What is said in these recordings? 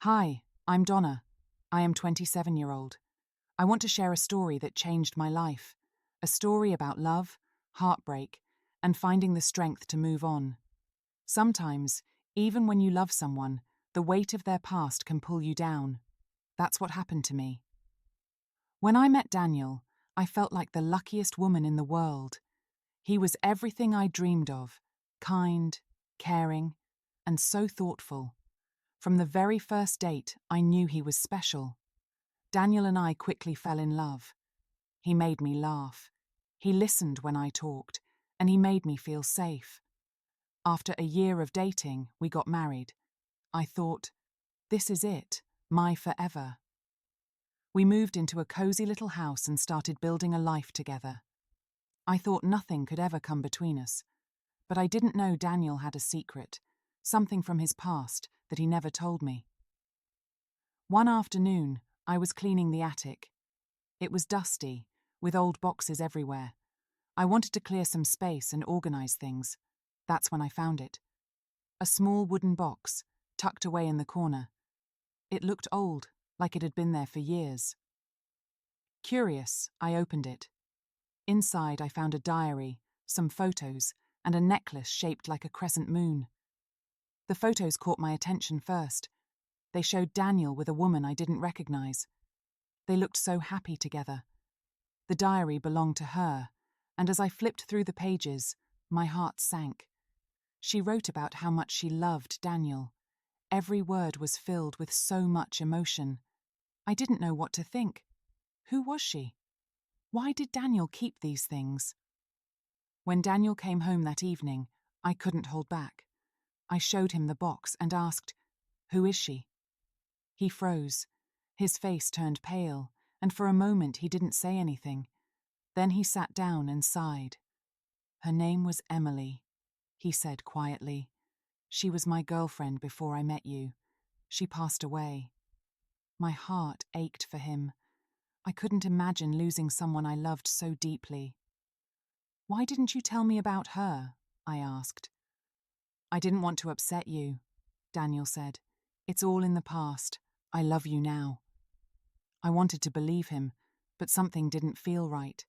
Hi, I'm Donna. I am 27-year-old. I want to share a story that changed my life. A story about love, heartbreak, and finding the strength to move on. Sometimes, even when you love someone, the weight of their past can pull you down. That's what happened to me. When I met Daniel, I felt like the luckiest woman in the world. He was everything I dreamed of, kind, caring, and so thoughtful. From the very first date, I knew he was special. Daniel and I quickly fell in love. He made me laugh. He listened when I talked, and he made me feel safe. After a year of dating, we got married. I thought, this is it, my forever. We moved into a cozy little house and started building a life together. I thought nothing could ever come between us, but I didn't know Daniel had a secret, something from his past that he never told me. One afternoon, I was cleaning the attic. It was dusty, with old boxes everywhere. I wanted to clear some space and organize things. That's when I found it. A small wooden box, tucked away in the corner. It looked old, like it had been there for years. Curious, I opened it. Inside, I found a diary, some photos, and a necklace shaped like a crescent moon. The photos caught my attention first. They showed Daniel with a woman I didn't recognize. They looked so happy together. The diary belonged to her, and as I flipped through the pages, my heart sank. She wrote about how much she loved Daniel. Every word was filled with so much emotion. I didn't know what to think. Who was she? Why did Daniel keep these things? When Daniel came home that evening, I couldn't hold back. I showed him the box and asked, "Who is she?" He froze. His face turned pale, and for a moment he didn't say anything. Then he sat down and sighed. "Her name was Emily," he said quietly. "She was my girlfriend before I met you. She passed away." My heart ached for him. I couldn't imagine losing someone I loved so deeply. "Why didn't you tell me about her?" I asked. "I didn't want to upset you," Daniel said. "It's all in the past. I love you now." I wanted to believe him, but something didn't feel right.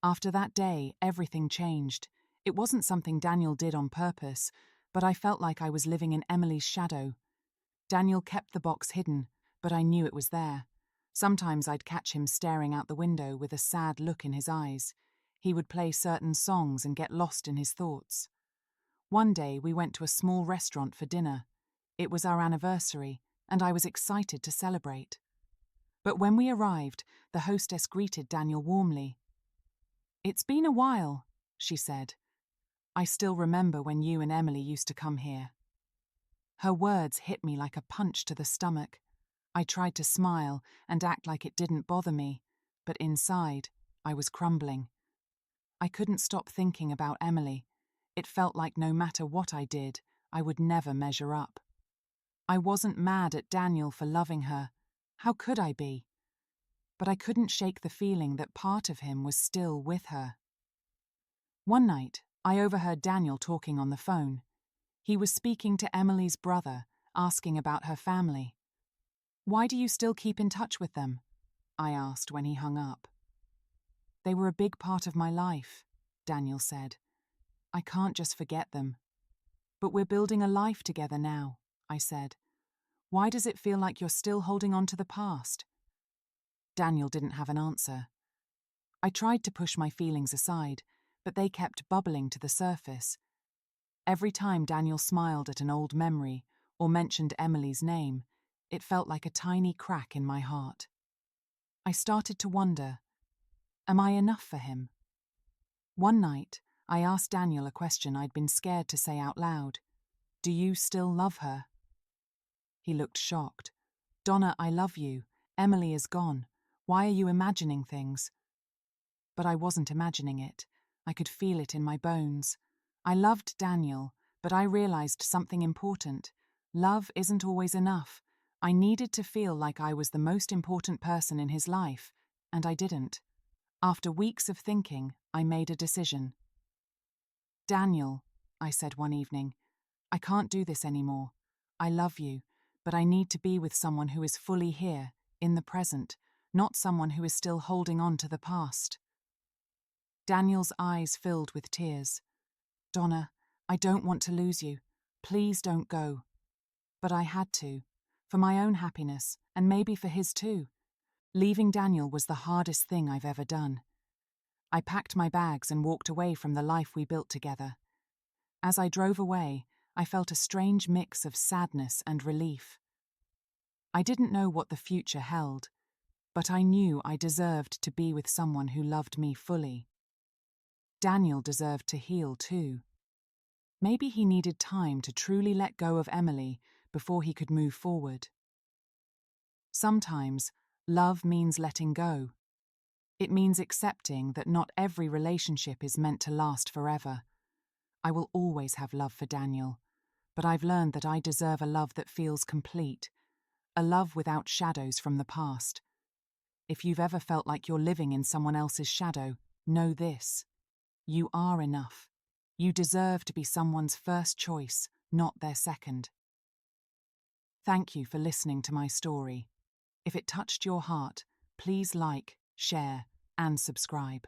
After that day, everything changed. It wasn't something Daniel did on purpose, but I felt like I was living in Emily's shadow. Daniel kept the box hidden, but I knew it was there. Sometimes I'd catch him staring out the window with a sad look in his eyes. He would play certain songs and get lost in his thoughts. One day we went to a small restaurant for dinner. It was our anniversary, and I was excited to celebrate. But when we arrived, the hostess greeted Daniel warmly. "It's been a while," she said. "I still remember when you and Emily used to come here." Her words hit me like a punch to the stomach. I tried to smile and act like it didn't bother me, but inside, I was crumbling. I couldn't stop thinking about Emily. It felt like no matter what I did, I would never measure up. I wasn't mad at Daniel for loving her. How could I be? But I couldn't shake the feeling that part of him was still with her. One night, I overheard Daniel talking on the phone. He was speaking to Emily's brother, asking about her family. "Why do you still keep in touch with them?" I asked when he hung up. "They were a big part of my life," Daniel said. "I can't just forget them." "But we're building a life together now," I said. "Why does it feel like you're still holding on to the past?" Daniel didn't have an answer. I tried to push my feelings aside, but they kept bubbling to the surface. Every time Daniel smiled at an old memory or mentioned Emily's name, it felt like a tiny crack in my heart. I started to wonder, am I enough for him? One night, I asked Daniel a question I'd been scared to say out loud. "Do you still love her?" He looked shocked. "Donna, I love you. Emily is gone. Why are you imagining things?" But I wasn't imagining it. I could feel it in my bones. I loved Daniel, but I realized something important. Love isn't always enough. I needed to feel like I was the most important person in his life, and I didn't. After weeks of thinking, I made a decision. "Daniel," I said one evening, "I can't do this anymore. I love you, but I need to be with someone who is fully here, in the present, not someone who is still holding on to the past. Daniel's eyes filled with tears. Donna, I don't want to lose you. Please don't go. But I had to, for my own happiness, and maybe for his too. Leaving Daniel was the hardest thing I've ever done. I packed my bags and walked away from the life we built together. As I drove away, I felt a strange mix of sadness and relief. I didn't know what the future held, but I knew I deserved to be with someone who loved me fully. Daniel deserved to heal too. Maybe he needed time to truly let go of Emily before he could move forward. Sometimes, love means letting go. It means accepting that not every relationship is meant to last forever. I will always have love for Daniel, but I've learned that I deserve a love that feels complete, a love without shadows from the past. If you've ever felt like you're living in someone else's shadow, know this: you are enough. You deserve to be someone's first choice, not their second. Thank you for listening to my story. If it touched your heart, please like, share, and subscribe.